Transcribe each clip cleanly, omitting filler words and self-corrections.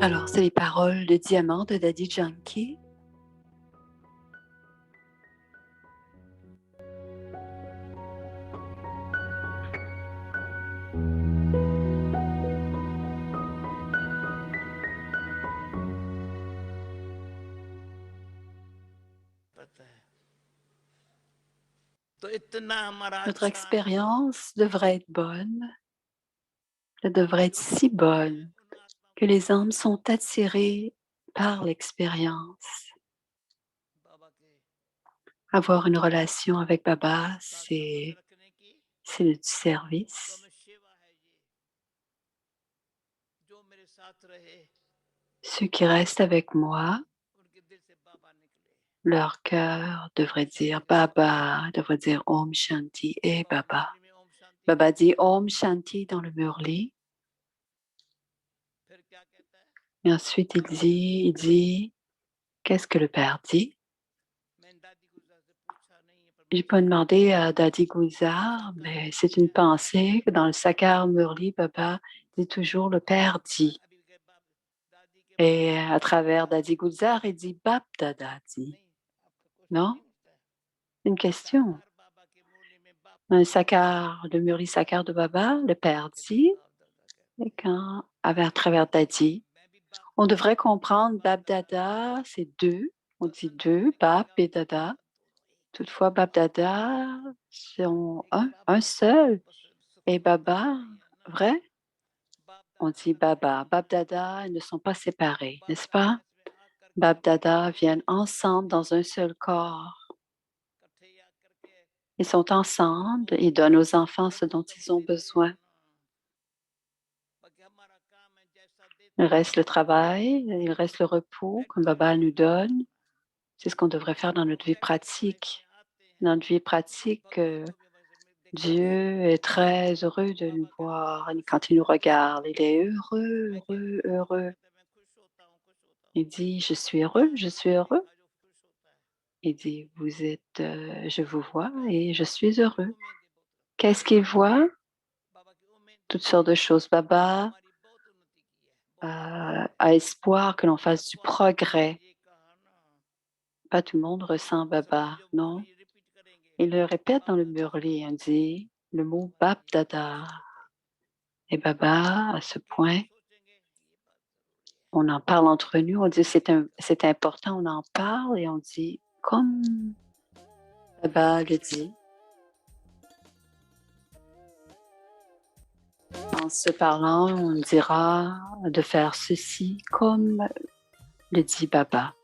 Alors, c'est les paroles de Diamant de Daddy Yankee. Notre expérience devrait être bonne, elle devrait être si bonne que les âmes sont attirées par l'expérience. Avoir une relation avec Baba, c'est du service. Ceux qui restent avec moi, leur cœur devrait dire Baba, devrait dire Om Shanti et Baba. Baba dit Om Shanti dans le murli. Et ensuite, il dit, qu'est-ce que le Père dit? Je n'ai pas demandé à Dadi Gulzar, mais c'est une pensée que dans le Sakar Murli, Baba dit toujours le Père dit. Et à travers Dadi Gulzar, il dit Bap Dada dit. Non? Une question. Un Sakar, le Murli Sakar de Baba, le Père dit, et quand, à travers Dadi, on devrait comprendre Bap Dada, c'est deux. On dit deux, Bap et Dada. Toutefois, Bap Dada, sont un seul. Et Baba, vrai? On dit Baba. Bap Dada, ils ne sont pas séparés, n'est-ce pas? Bap Dada viennent ensemble dans un seul corps. Ils sont ensemble et donnent aux enfants ce dont ils ont besoin. Il reste le travail, il reste le repos que Baba nous donne. C'est ce qu'on devrait faire dans notre vie pratique. Dans notre vie pratique, Dieu est très heureux de nous voir. Quand il nous regarde, il est heureux, heureux, heureux. Il dit, je suis heureux, je suis heureux. Il dit, je vous vois et je suis heureux. Qu'est-ce qu'il voit? Toutes sortes de choses. Baba a espoir que l'on fasse du progrès. Pas tout le monde ressent Baba, non? Il le répète dans le murli, on dit le mot Bap Dada. Et Baba, à ce point, on en parle entre nous, on dit c'est important, on en parle et on dit comme Baba le dit. En se parlant, on dira de faire ceci comme le dit Baba.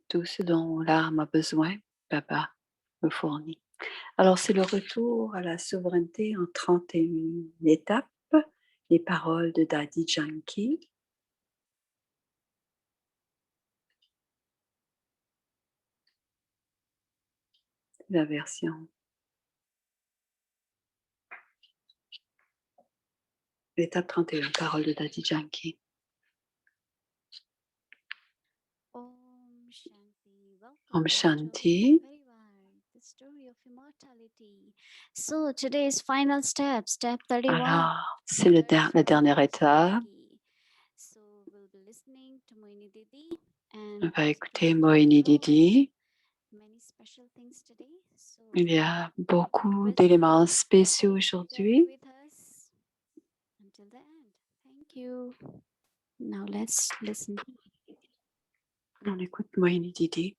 Tout ce dont l'âme a besoin, Baba me fournit. Alors, c'est le retour à la souveraineté en 31 étapes, les paroles de Daddy Yankee. La version. L'étape 31, paroles de Daddy Yankee. Om Shanti. So today's final step 31. Alors, c'est la dernière étape. So we'll be listening to Moini Didi On va écouter Moini Didi. Many special things today. So Il y a beaucoup d'éléments spéciaux aujourd'hui. Until the end. Thank you. Now let's listen. On écoute Moini Didi.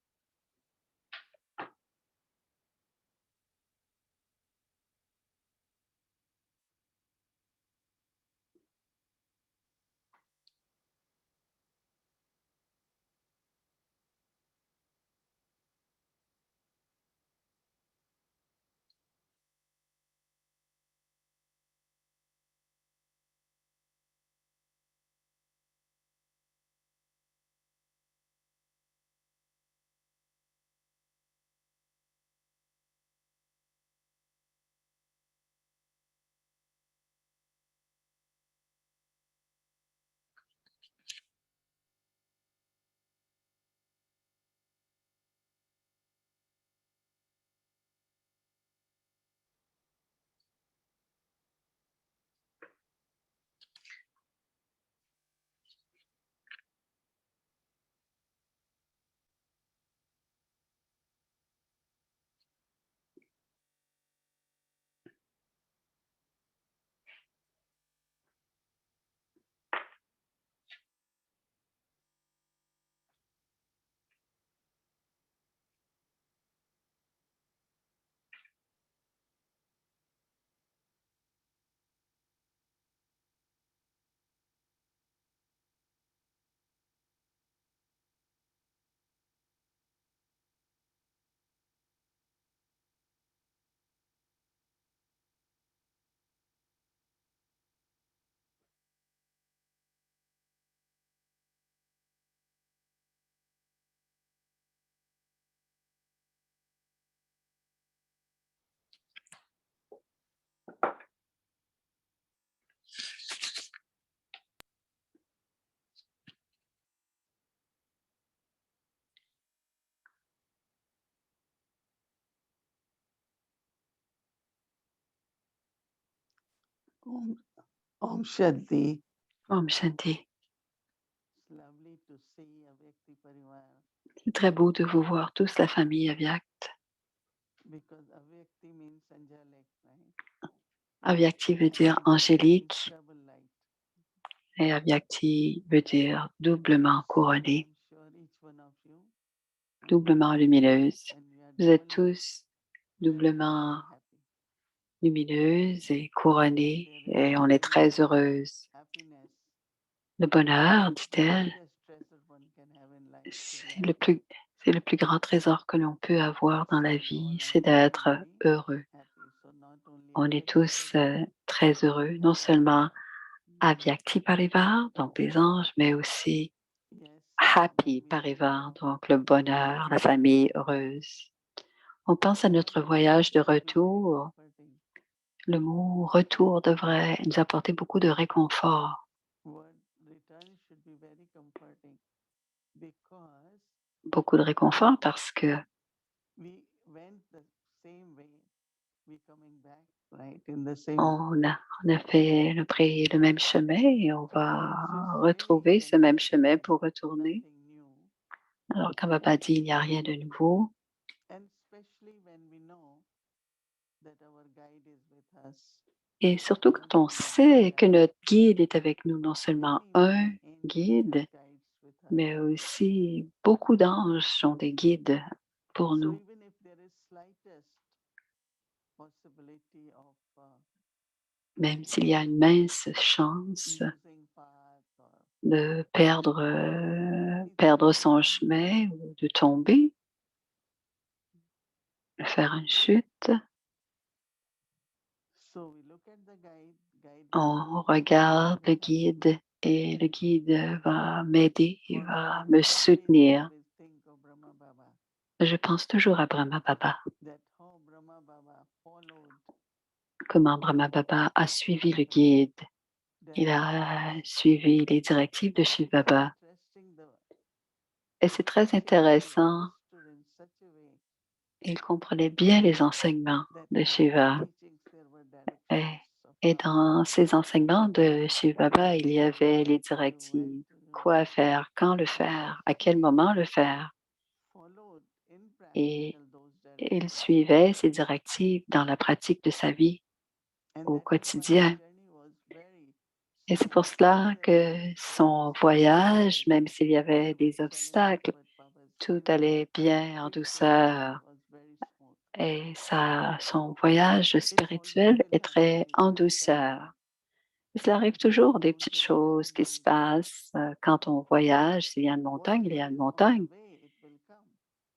Om, Om Shanti. Om Shanti. It's lovely to see a Vyakti Parivar C'est très beau de vous voir tous, la famille Avyakt. because Avyakti means angelic, right? Avyakti veut dire Avyakti means angélique double light. et Avyakti veut dire doublement couronnée, I'm sure each one of you doublement lumineuse. and we are Vous êtes doubly tous blessed doublement and happy. lumineuses et couronnées There is et on est très really heureuse. happiness, Le bonheur, the dit-elle, biggest treasure one can have in life, to be c'est happy. c'est le plus grand trésor que l'on peut avoir dans la So you vie, all are c'est d'être really heureux. happy. So not only On est Avyakti tous Parivar, très heureux, non seulement mm, Avyakti Parivar, donc les anges, mais aussi yes, when Happy we Parivar, donc le bonheur, la famille heureuse. On pense à notre return voyage de should be very retour. comforting. Le mot retour devrait nous apporter beaucoup de réconfort, Word return should be very comforting because beaucoup de réconfort parce que we went the same way, we coming back, right? In the same. on a fait pris le même chemin et on So va it feels retrouver very ce même gentle, chemin pour retourner. nothing new. Alors, comme Papa dit, il n'y a rien de nouveau. And especially when we know that our guide is with us. Et surtout Not quand on only one sait que guide, notre guide est avec nous, non seulement many, un many angels guide, as guides with us. mais aussi beaucoup d'anges sont des guides pour So nous. even if there is slightest possibility of Même s'il y a une mince chance losing path or de anything perdre son happening, chemin ou de tomber, de faire une chute, so we look at the guide, guide will on always regarde le support us. guide et le guide va m'aider, il For me, va I me always soutenir. think of Brahma Baba, Je pense toujours à Brahma Baba, that how Brahma Baba followed comment Brahma Baba a suivi le guide. that Il a suivi les directives de Shiv Baba. interesting the Et c'est très teachings he intéressant. understood in such a way Il comprenait bien les enseignements that de in his Shiva. teachings there were Et, directions of et dans ces enseignements de Shiv Baba, il y avait les what to do, when directives. to do, Quoi faire, quand le and faire, à quel he moment le faire. followed in Et practical those il directions. suivait ces directives dans la pratique de sa vie And au that is why his quotidien. journey was very Et c'est pour smooth, cela never que any son obstacle, voyage, même s'il y avait never des challenge, obstacles, but Baba's tout journey, allait bien en spiritual douceur. was very smooth. Et son voyage It always spirituel will est très happen en that douceur. Et cela arrive if you toujours, des go petites to a high choses qui se mountain, passent quand on voyage. S'il y a une montagne, il y a whatever une is on the montagne. way, it will come.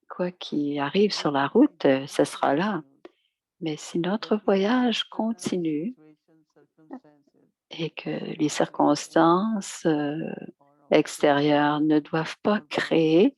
Quoi qu'il arrive sur la If my route, journey ce sera là. continues, Mais si but notre if the voyage external continue situation, circumstances et que should les create any circonstances barrier or obstacle extérieures ne doivent pas or blockage créer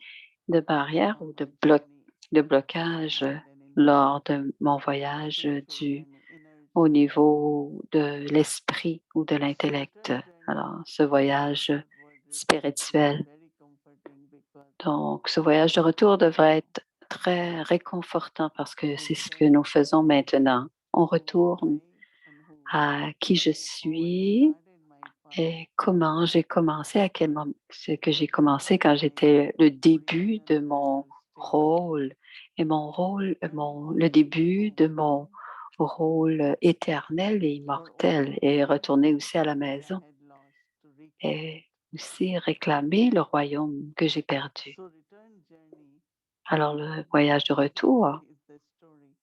de barrières on ou my journey, de I blocage had an lors internal de mon voyage spiritual journey, inner au journey. niveau de l'esprit ou de So l'intellect. return journey, Alors, ce voyage that word return should be spirituel. very comforting because Donc, ce voyage de right retour devrait now être très réconfortant parce que I c'est ce que return nous back faisons maintenant. On who am retourne I and who à qui je how I suis started my path et comment j'ai commencé, à quel moment, ce que j'ai commencé from quand my j'étais le début original de mon mental state. rôle et mon rôle, Returning le also to début de mon home rôle éternel et for all immortel those et retourner things aussi à la that I maison had lost to reclaim et it. aussi réclamer le royaume que j'ai perdu. So return journey Alors le voyage de retour is the story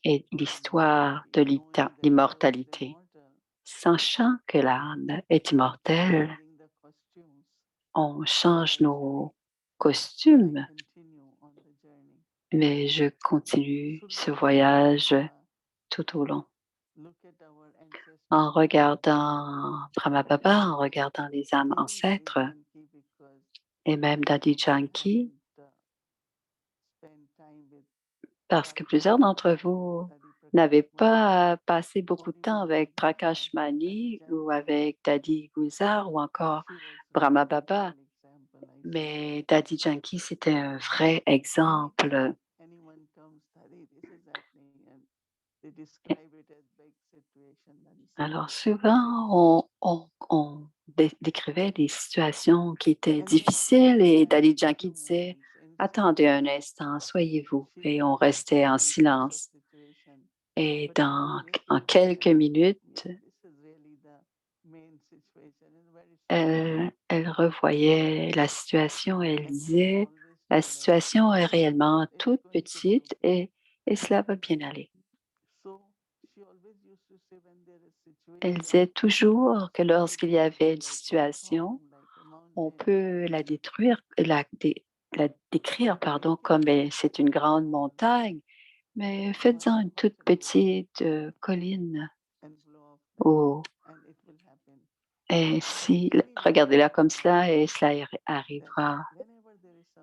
est of l'histoire immortality, de knowing that soul is l'immortalité. immortal, Sachant que l'âme est immortelle, changing the costumes. on change Actually, nos I costumes, continue on the journey. mais je continue So ce look at Brahma voyage Baba, tout au long. look at our En ancestors. regardant Brahma Baba, en regardant les âmes Even Daddy ancêtres Janki, because et même Daddy we Janki, haven't spent time with parce que plusieurs Prakash d'entre Mani, vous Daddy n'avez Prakash Mani, pas passé beaucoup or de temps even avec Daddy Prakash Daddy Mani ou Janki. avec Daddy Gulzar ou encore He was Brahma really a Baba, real example, I feel. mais Daddy Janki, c'était un vrai exemple. Anytime anyone comes, Daddy, this is happening, and they describe it as big situation. Alors souvent, on décrivait des situations qui étaient difficiles et Dali Jackie disait, attendez un instant, soyez-vous. Et on restait en silence. Et en quelques minutes, elle revoyait la situation et elle disait, la situation est réellement toute petite et cela va bien aller. Elle disait toujours que lorsqu'il y avait une situation, on peut la détruire, la décrire, pardon, comme c'est une grande montagne, mais faites-en une toute petite colline. Ou et si, regardez-la comme cela et cela arrivera.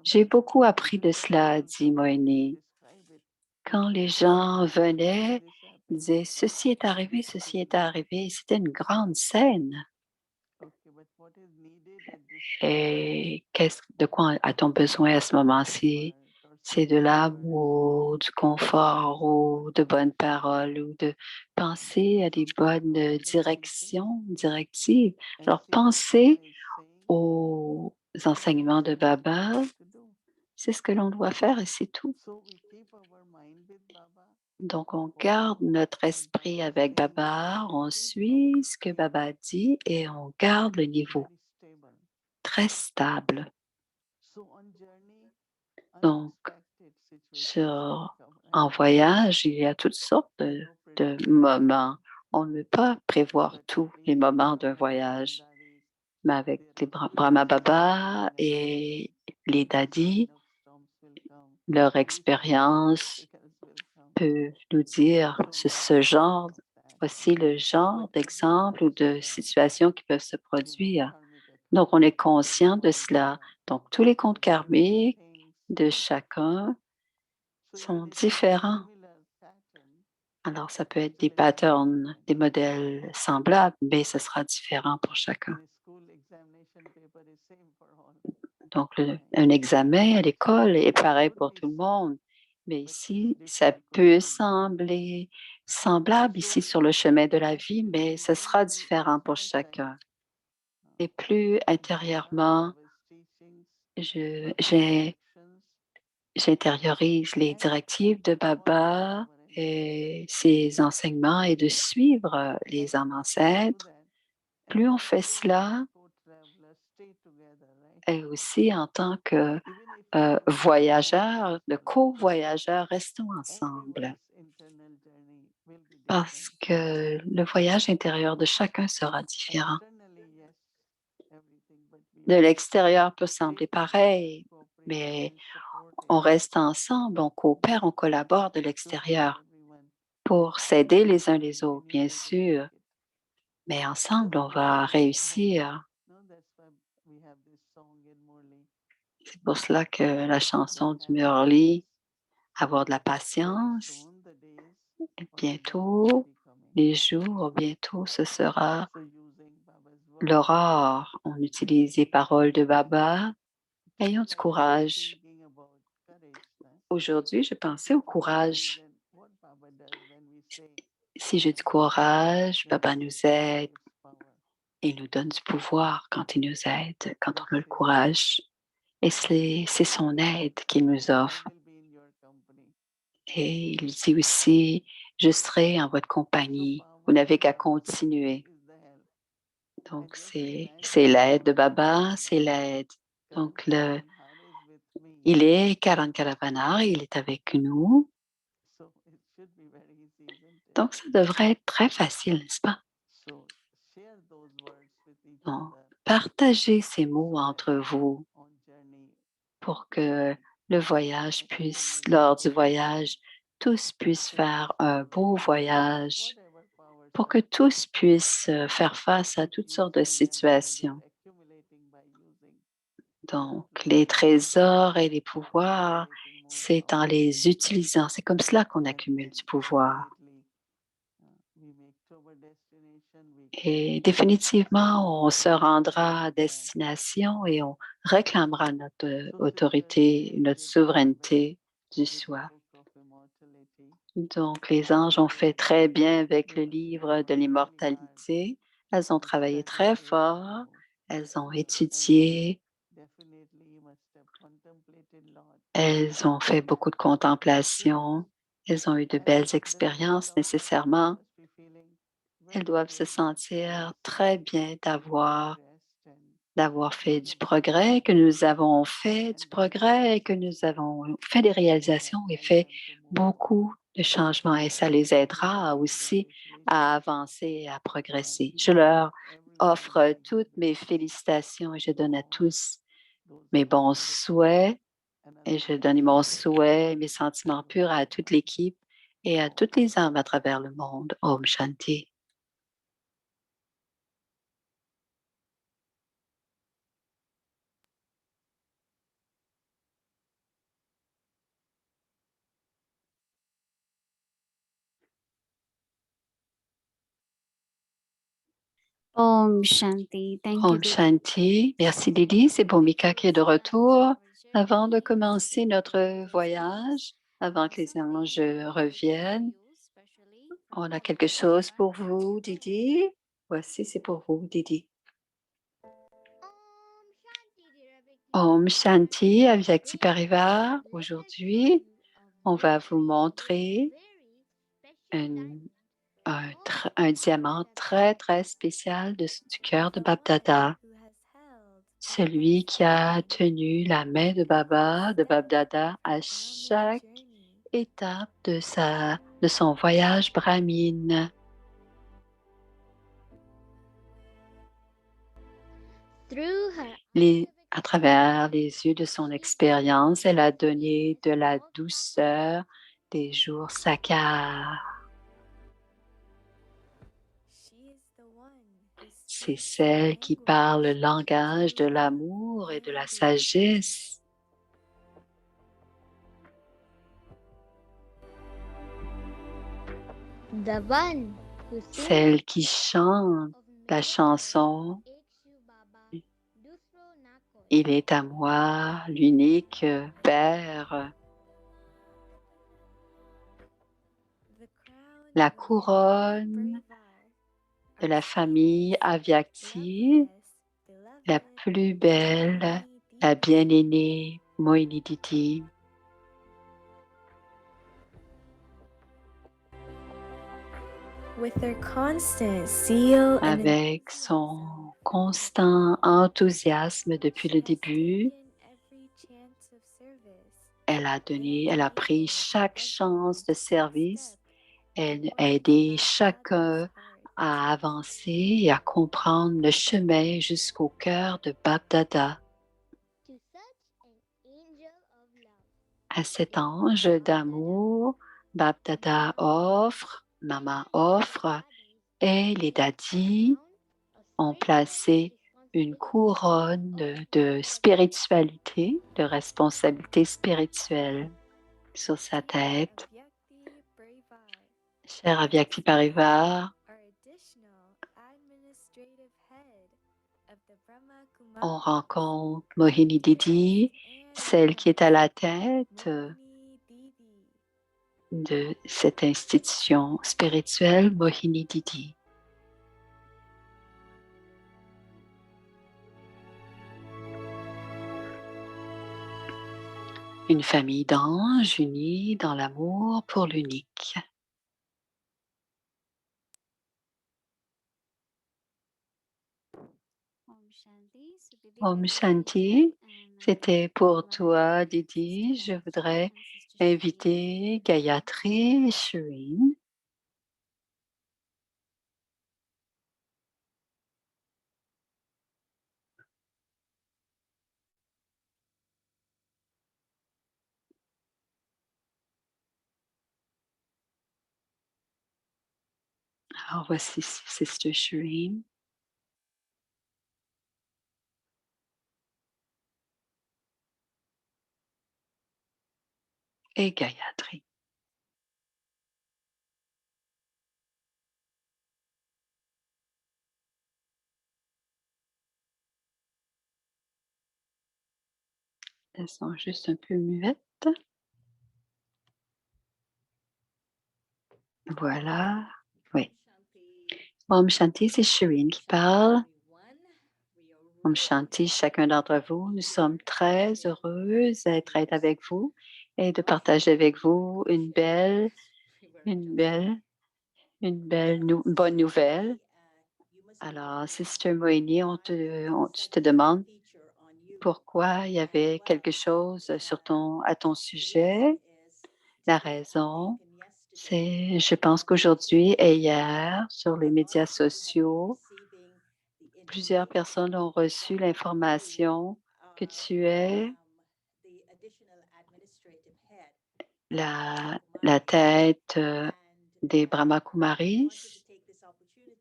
J'ai beaucoup appris de cela, dit Moïni. Quand les gens venaient, ils disaient, ceci est arrivé, ceci est arrivé. C'était une grande scène. Et de quoi a-t-on besoin à ce moment-ci? C'est de l'amour, du confort ou de bonnes paroles ou de penser à des bonnes directives. Alors, pensez aux enseignements de Baba. C'est ce que l'on doit faire et c'est tout. Donc, on garde notre esprit avec Baba, on suit ce que Baba dit et on garde le niveau très stable. Donc, en voyage, il y a toutes sortes de moments. On ne peut pas prévoir tous les moments d'un voyage, mais avec les Brahma Baba et les Dadis, leur expérience peut nous dire voici le genre d'exemple ou de situations qui peuvent se produire. Donc, on est conscient de cela. Donc, tous les comptes karmiques de chacun sont différents. Alors, ça peut être des patterns, des modèles semblables, mais ce sera différent pour chacun. Donc, un examen à l'école est pareil pour tout le monde, mais ici, ça peut sembler semblable ici sur le chemin de la vie, mais ce sera différent pour chacun. Et plus intérieurement, j'intériorise les directives de Baba et ses enseignements et de suivre les âmes ancêtres. Plus on fait cela, et aussi en tant que voyageurs, de co-voyageurs, restons ensemble parce que le voyage intérieur de chacun sera différent. De l'extérieur peut sembler pareil, mais on reste ensemble, on coopère, on collabore de l'extérieur pour s'aider les uns les autres, bien sûr, mais ensemble, on va réussir. C'est pour cela que la chanson du Murli, avoir de la patience, bientôt, bientôt, ce sera l'aurore. On utilise les paroles de Baba. Ayons du courage. Aujourd'hui, je pensais au courage. Si j'ai du courage, Baba nous aide et nous donne du pouvoir quand il nous aide, quand on a le courage. Et c'est son aide qu'il nous offre. Et il dit aussi, je serai en votre compagnie. Vous n'avez qu'à continuer. Donc, c'est l'aide de Baba, c'est l'aide. Donc, il est Karan Karavanar, il est avec nous. Donc, ça devrait être très facile, n'est-ce pas? Donc, partagez ces mots entre vous pour que lors du voyage, tous puissent faire un beau voyage, pour que tous puissent faire face à toutes sortes de situations. Donc, les trésors et les pouvoirs, c'est en les utilisant. C'est comme cela qu'on accumule du pouvoir. Et définitivement, on se rendra à destination et on réclamera notre autorité, notre souveraineté du soi. Donc, les anges ont fait très bien avec le livre de l'immortalité. Elles ont travaillé très fort. Elles ont étudié. Elles ont fait beaucoup de contemplation. Elles ont eu de belles expériences nécessairement. Elles doivent se sentir très bien d'avoir fait du progrès, que nous avons fait du progrès et que nous avons fait des réalisations et fait beaucoup de changements et ça les aidera aussi à avancer et à progresser. Je leur offre toutes mes félicitations et je donne à tous mes bons souhaits et je donne mon souhait, mes sentiments purs à toute l'équipe et à toutes les âmes à travers le monde. Om Shanti. Om Shanti. Thank you, Om Shanti. Merci Lily, c'est Bhumika qui est de retour. Avant de commencer notre voyage, avant que les anges reviennent, on a quelque chose pour vous, Didi. Voici, c'est pour vous, Didi. Om Shanti, Avyakti Parivar. Aujourd'hui, on va vous montrer un diamant très, très spécial du cœur de Babdada. Celui qui a tenu la main de Babdada à chaque étape de son voyage brahmine. À travers les yeux de son expérience, elle a donné de la douceur des jours sakars. C'est celle qui parle le langage de l'amour et de la sagesse. Celle qui chante la chanson « Il est à moi, l'unique Père ». La couronne de la famille Avyakti, la plus belle, la bien-aimée Mohini Didi. Avec son constant enthousiasme depuis le début, elle a pris chaque chance de service, elle a aidé chacun à avancer et à comprendre le chemin jusqu'au cœur de Babdada. À cet ange d'amour, Babdada offre, Maman offre et les dadis ont placé une couronne de spiritualité, de responsabilité spirituelle sur sa tête. Cher Avyakti Parivar, on rencontre Mohini Didi, celle qui est à la tête de cette institution spirituelle, Mohini Didi. Une famille d'anges unis dans l'amour pour l'unique. Om Shanti, c'était pour toi, Didi. Je voudrais inviter Gayatri et Shireen. Alors voici Sister Shireen et Gayatri. Elles sont juste un peu muettes. Voilà. Oui. Om Shanti, c'est Shireen qui parle. Om Shanti, chacun d'entre vous. Nous sommes très heureux d'être avec vous et de partager avec vous une bonne nouvelle. Alors, Sister Moini, je te demande pourquoi il y avait quelque chose à ton sujet. La raison, c'est, je pense qu'aujourd'hui et hier, sur les médias sociaux, plusieurs personnes ont reçu l'information que tu es la tête des Brahmakumaris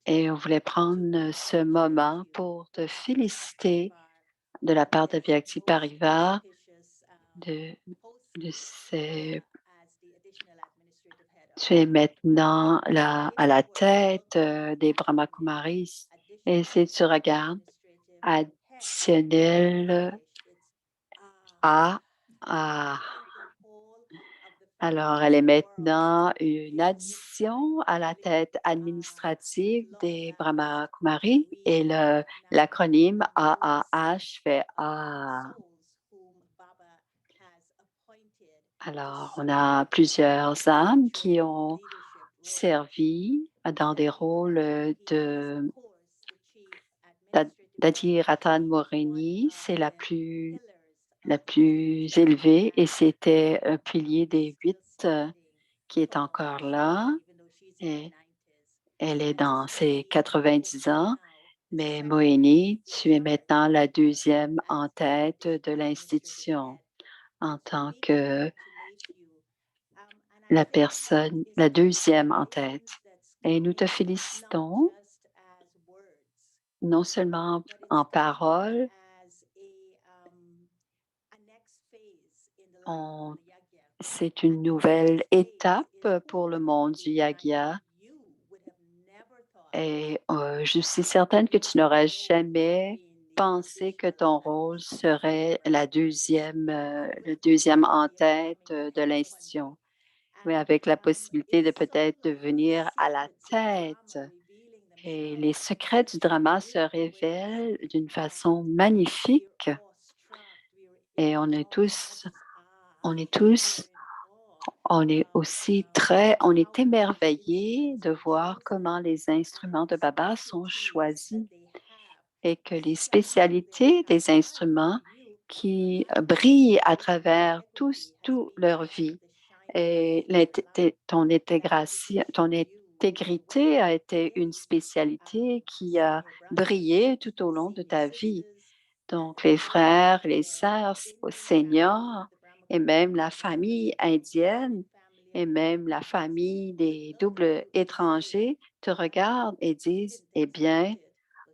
et on voulait prendre ce moment pour te féliciter de la part de Vyakti Parivar de ces. Tu es maintenant à la tête des Brahmakumaris et si tu regardes additionnel à. Alors, elle est maintenant une addition à la tête administrative des Brahmakumaris et l'acronyme AAH fait A. Alors, on a plusieurs âmes qui ont servi dans des rôles d'Adi Ratan Morini, c'est la plus élevée et c'était un pilier des 8 qui est encore là. Et elle est dans ses 90 ans. Mais Moini, tu es maintenant la deuxième en tête de l'institution en tant que la deuxième en tête. Et nous te félicitons, non seulement en parole, c'est une nouvelle étape pour le monde du Yagya. Et je suis certaine que tu n'aurais jamais pensé que ton rôle serait le deuxième en tête de l'institution, mais avec la possibilité de peut-être devenir à la tête. Et les secrets du drama se révèlent d'une façon magnifique. Et on est on est émerveillés de voir comment les instruments de Baba sont choisis et que les spécialités des instruments qui brillent à travers toute leur vie et ton intégrité a été une spécialité qui a brillé tout au long de ta vie. Donc, les frères, les sœurs seniors et même la famille indienne et même la famille des doubles étrangers te regardent et disent, eh bien,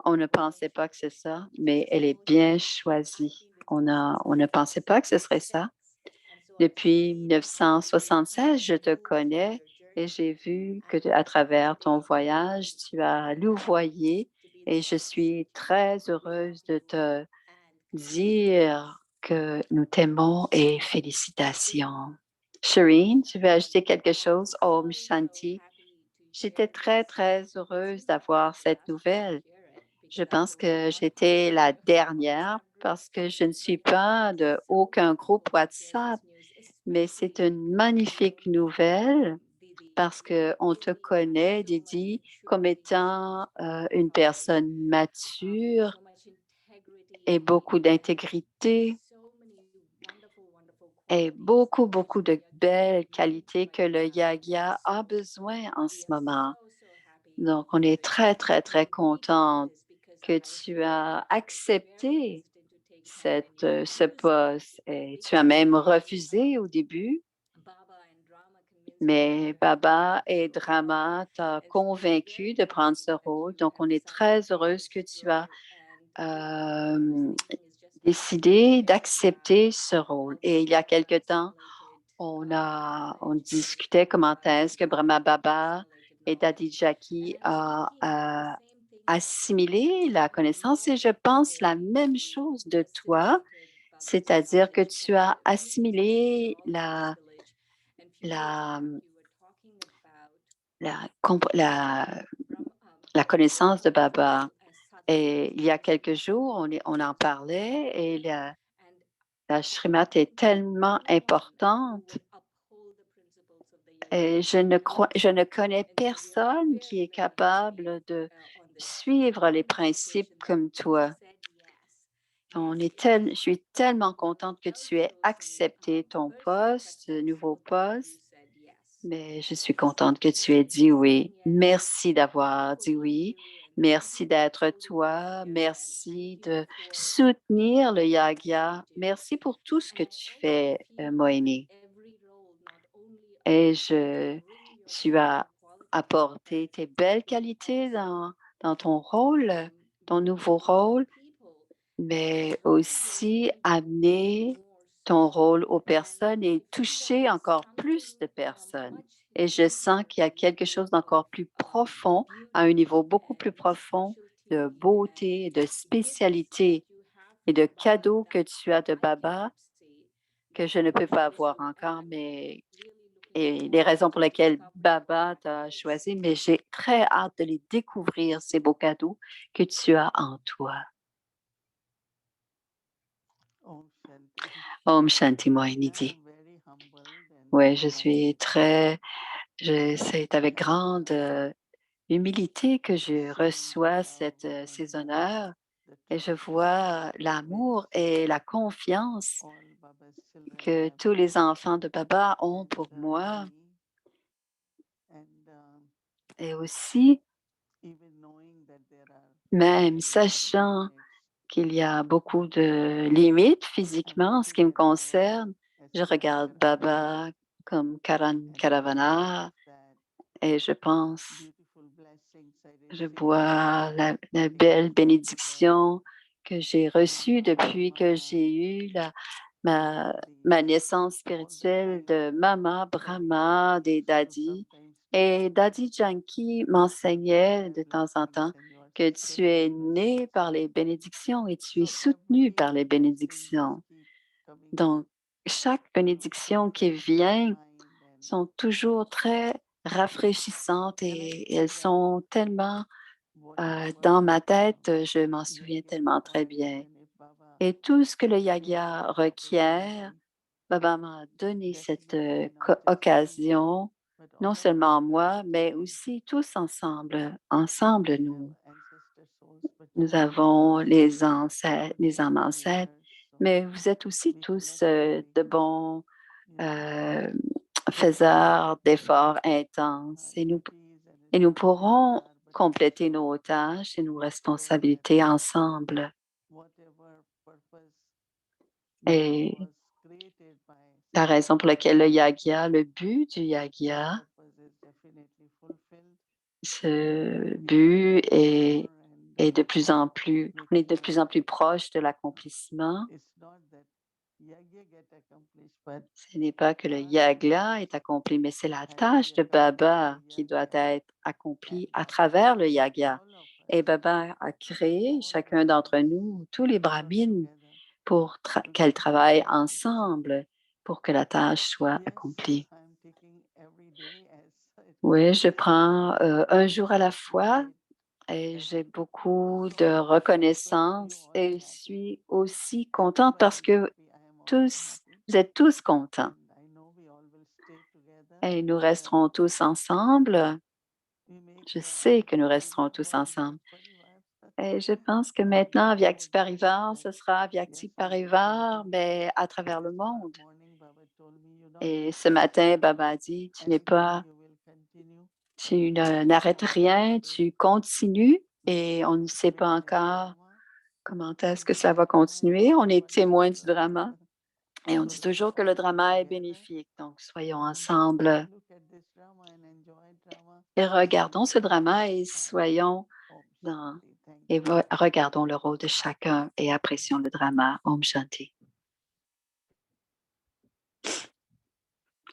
on ne pensait pas que c'est ça, mais elle est bien choisie. On ne pensait pas que ce serait ça. Depuis 1976, je te connais et j'ai vu que à travers ton voyage, tu as louvoyé et je suis très heureuse de te dire que nous t'aimons et félicitations. Shireen, tu veux ajouter quelque chose? Om Shanti. J'étais très, très heureuse d'avoir cette nouvelle. Je pense que j'étais la dernière parce que je ne suis pas de aucun groupe WhatsApp, mais c'est une magnifique nouvelle parce qu'on te connaît, Didi, comme étant une personne mature et beaucoup d'intégrité et beaucoup, beaucoup de belles qualités que le Yagya a besoin en ce moment. Donc, on est très, très, très contente que tu as accepté ce poste et tu as même refusé au début, mais Baba et Drama t'ont convaincu de prendre ce rôle. Donc, on est très heureuse que tu as décidé d'accepter ce rôle. Et il y a quelque temps, on discutait comment est-ce que Brahma Baba et Daddy Jackie a assimilé la connaissance et je pense la même chose de toi, c'est-à-dire que tu as assimilé la la connaissance de Baba. Et il y a quelques jours, on en parlait et la Shrimat est tellement importante. Et je ne connais personne qui est capable de suivre les principes comme toi. Je suis tellement contente que tu aies accepté ton poste, ce nouveau poste, mais je suis contente que tu aies dit oui. Merci d'avoir dit oui. Merci d'être toi. Merci de soutenir le Yagya. Merci pour tout ce que tu fais, Moini. Et tu as apporté tes belles qualités dans ton rôle, ton nouveau rôle, mais aussi amener ton rôle aux personnes et toucher encore plus de personnes. Et je sens qu'il y a quelque chose d'encore plus profond, à un niveau beaucoup plus profond de beauté, de spécialité et de cadeaux que tu as de Baba que je ne peux pas avoir encore, mais et les raisons pour lesquelles Baba t'a choisi, mais j'ai très hâte de les découvrir, ces beaux cadeaux que tu as en toi. Om Shanti. Om Shanti Mohinidi. I'm very humbled and Oui, je suis très, c'est avec grande humilité que je reçois ces honneurs et je vois l'amour et la confiance all Baba's children que have tous les enfants de Baba ont and, pour moi me. And et aussi, even knowing that there are même a lot of sachant limits, qu'il y a beaucoup de limites physiquement en ce qui me concerne, as je regarde Karan Baba comme Karan and Karavana that et je pense, beautiful blessings I je received bois la from belle the birth bénédiction que j'ai reçue depuis que Mama, j'ai eu ma, Daddy, naissance all the spirituelle time. de Mama, Brahma, des So Daddy. sometimes Et Daddy Janki m'enseignait de temps en temps and you are que tu es sustaining us. né par les bénédictions et tu es So soutenu par les every blessing just bénédictions. keep coming Donc, chaque bénédiction qui vient kind and sont toujours très rafraîchissantes et elles sont tellement dans whatever ma tête, je m'en souviens Yagya tellement très or bien. even if Baba Et tout ce que le gives me Yagya this requiert, opportunity, Baba m'a donné cette definitely not just me, occasion, but non all seulement Baba moi, mais children. aussi tous ensemble. Ensemble, We have ancestor souls, but nous you avons les are ancêtres, les âmes great ancêtres, healers. So mais vous êtes aussi we tous collectively, de bons you know, euh, faiseurs d'efforts intenses duties and et nous pourrons are but compléter so nos tâches et nos so that responsabilités ensemble. whatever purpose Yagya Et was created by la raison pour Sanatana laquelle le Dharma, Yagya, le but du that Yagya, purpose is definitely fulfilled. ce We are but more and more and est de plus en plus, on est making de our plus en plus proche de l'accomplissement. it's not that Yagya get accomplished, but Ce n'est pas que le task Yagya est accompli, mais c'est la has to be tâche de accomplished Baba through qui doit Yagya. être And accomplie à Baba travers le created Yagya. all of us, Et Baba a créé all chacun d'entre Brahmins, nous, tous les to work brahmines, together pour to qu'elles complete the travaillent task. ensemble pour que la tâche soit Yes, accomplie. I'm taking every day as it Oui, je comes. prends un I jour à la fois appreciate et j'ai everything. beaucoup So de I hope you reconnaissance all et are je happy. suis aussi If contente I parce am que happy, I am also happy. vous êtes tous contents And I know we all will stay together et nous and resterons tous ensemble. we make Je sais que nous resterons Parivar tous one big ensemble. Parivar. Et je pense que maintenant, Vyakti More than Parivar, that. ce sera Yes, Vyakti and Parivar, mais à travers le this monde. morning Baba told me you're not Et going ce to matin, stop Baba a dit, anything, you will continue. n'arrêtes rien, Today tu continues we et are on ne sait pas witness encore drama. comment And est-ce que ça va drama is continuer. On est wonderful témoin du drama. drama et on So dit let's toujours que le all be drama est together bénéfique. Donc, soyons and ensemble look at this drama and enjoy drama. et regardons ce And drama et soyons Om dans, Shanti. Thank et you. regardons le rôle de chacun et apprécions le drama. Om Shanti.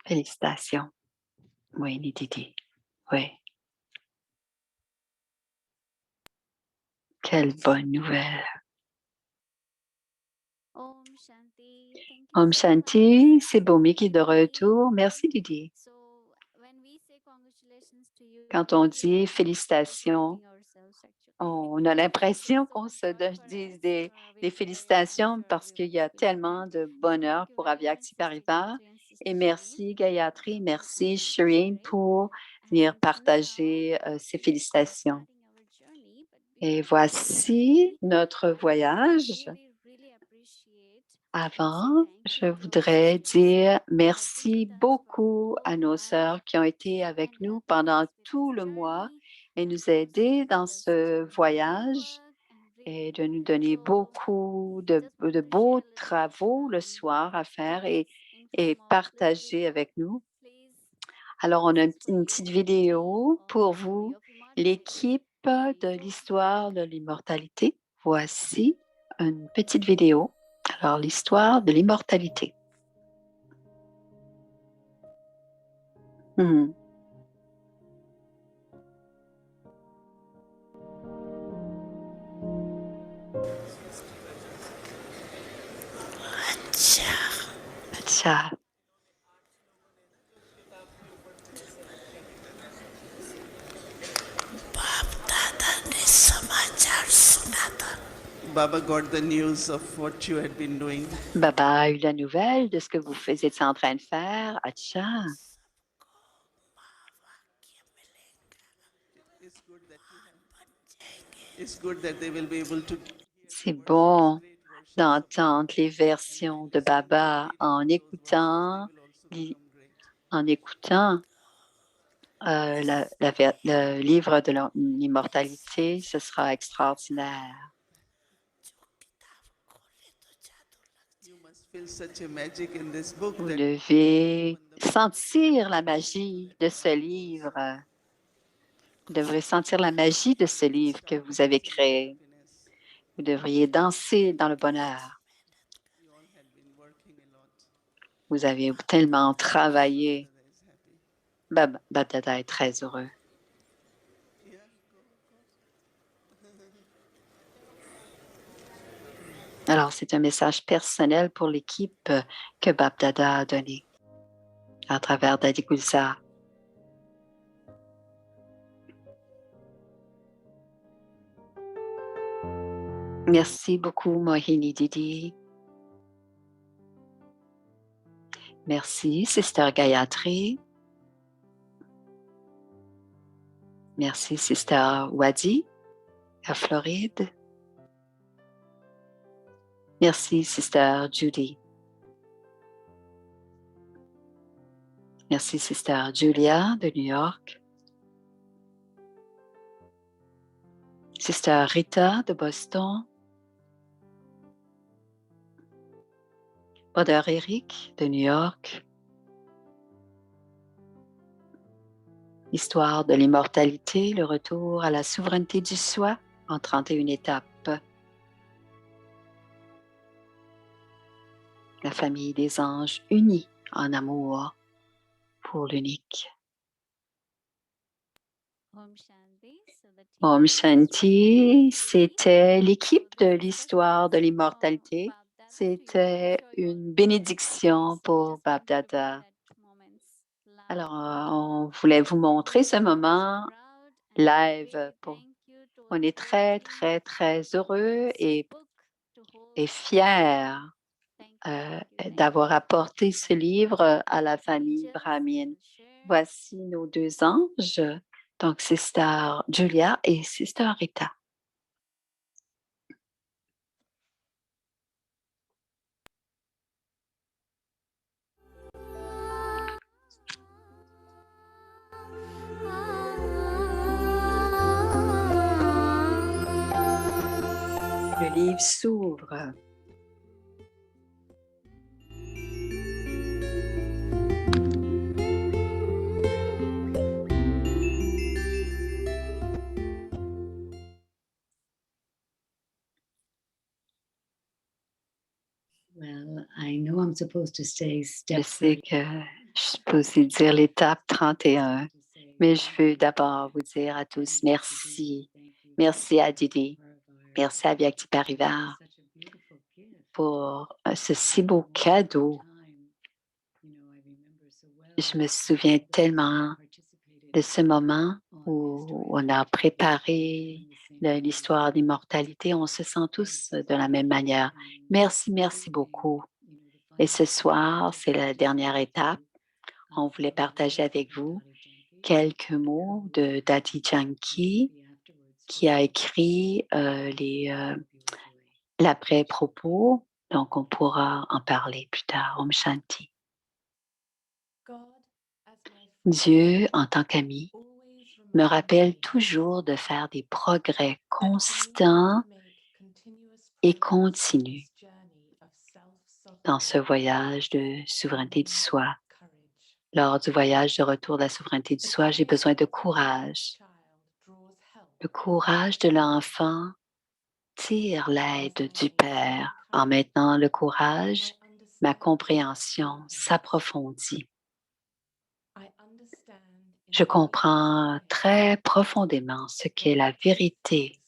Félicitations. Oui, Nididi. Oui. Quelle bonne nouvelle. Om Shanti. Thank you Om so much. Shanti, c'est Bomi qui est de Didi. retour. Merci, Didi. So when we say congratulations to you, Quand on dit félicitations, congratulating ourselves actually. on a l'impression qu'on se dise des We félicitations parce qu'il y a tellement de bonheur Thank you pour very Aviak much, Sister Parivar. Gayatri and Et Sister Shireen, merci Gayatri, for merci participating Shireen today. pour venir And now partager ces we are félicitations. starting our journey, but Et before we voici begin, notre I voyage. really appreciate and say Avant, thank je you to our voudrais sisters dire who have been merci with us for a beaucoup à whole nos month sœurs qui ont été avec and nous helping pendant us with tout this le mois journey et and nous also aider dans giving us such a ce beautiful voyage work and et really de nous donner so beaucoup just want de to share beaux a little travaux le soir à faire tips in et form of little partager video. avec nous. Please, Alors, on a this is for une you, petite the team vidéo of pour vous, Yogi Mart City, l'équipe the de Yogi l'histoire de l'immortalité. Voici une petite vidéo. Alors, l'histoire de l'immortalité. Hmm. अच्छा, Baba got the news of what you had been doing. Baba a eu la nouvelle de ce que vous étiez en train de faire. Acha, It's good that you have. It's good that they will be able to hear c'est the versions, bon great versions of d'entendre les versions de Baba they will also become great. en écoutant le livre de l'immortalité. Ce sera extraordinaire. You must feel such a magic in this book Vous that devez sentir la magie de ce livre. Vous devrez sentir la magie de ce livre que vous avez créé. happiness. Vous devriez danser dans le bonheur. You all had been working a lot. Vous avez tellement travaillé. Dada is happy. Dada est très heureux. Yeah. Alors, c'est un message personnel pour l'équipe que Dada a donné à travers Dadi Gulzar. Merci beaucoup, Mohini Didi. Merci, Sister Gayatri. Merci, Sister Wadi, à Floride. Merci, Sister Judy. Merci, Sister Julia de New York. Sister Rita de Boston. Brother Eric de New York. Histoire de l'immortalité, le retour à la souveraineté du soi en 31 étapes. La famille des anges unis en amour pour l'unique. Om Shanti. So the team Om of History Shanti, City. c'était l'équipe So de this is the l'histoire de first l'immortalité. Bab Dada to you. C'était Sure you une all bénédiction just pour want to be Dada. that moments Alors, live. on voulait vous montrer ce We are so moment proud and live. really thank you to On the est whole très, team très, très who brought heureux this book to hold et our fiers hand. Thank you. d'avoir apporté ce livre à la famille Angels Brahmin. will share. Voici nos deux anges, donc Sister Julia et Sister Rita. Le livre s'ouvre. Well, I know I'm supposed to say Je step sais que je suis supposée dire l'étape 31, mais je veux d'abord vous dire à tous merci. Merci à Didi. Merci à Vyakti Parivar pour ce si beau cadeau. Je me souviens tellement de ce moment on où their story on a on préparé the same way. l'histoire d'immortalité, on se sent tous de la même manière. Merci, merci beaucoup. Et ce soir, c'est la dernière étape. On voulait partager avec vous quelques mots de Daddy Yankee qui a écrit l'après-propos. Donc, on pourra en parler plus tard. Om Shanti. Dieu, en tant qu'ami, me rappelle toujours de faire des progrès constants et continus dans ce voyage de souveraineté du soi. Lors du voyage de retour de la souveraineté du soi, j'ai besoin de courage. Le courage de l'enfant tire l'aide du Père. En maintenant le courage, ma compréhension s'approfondit. Je comprends très profondément ce qu'est la vérité,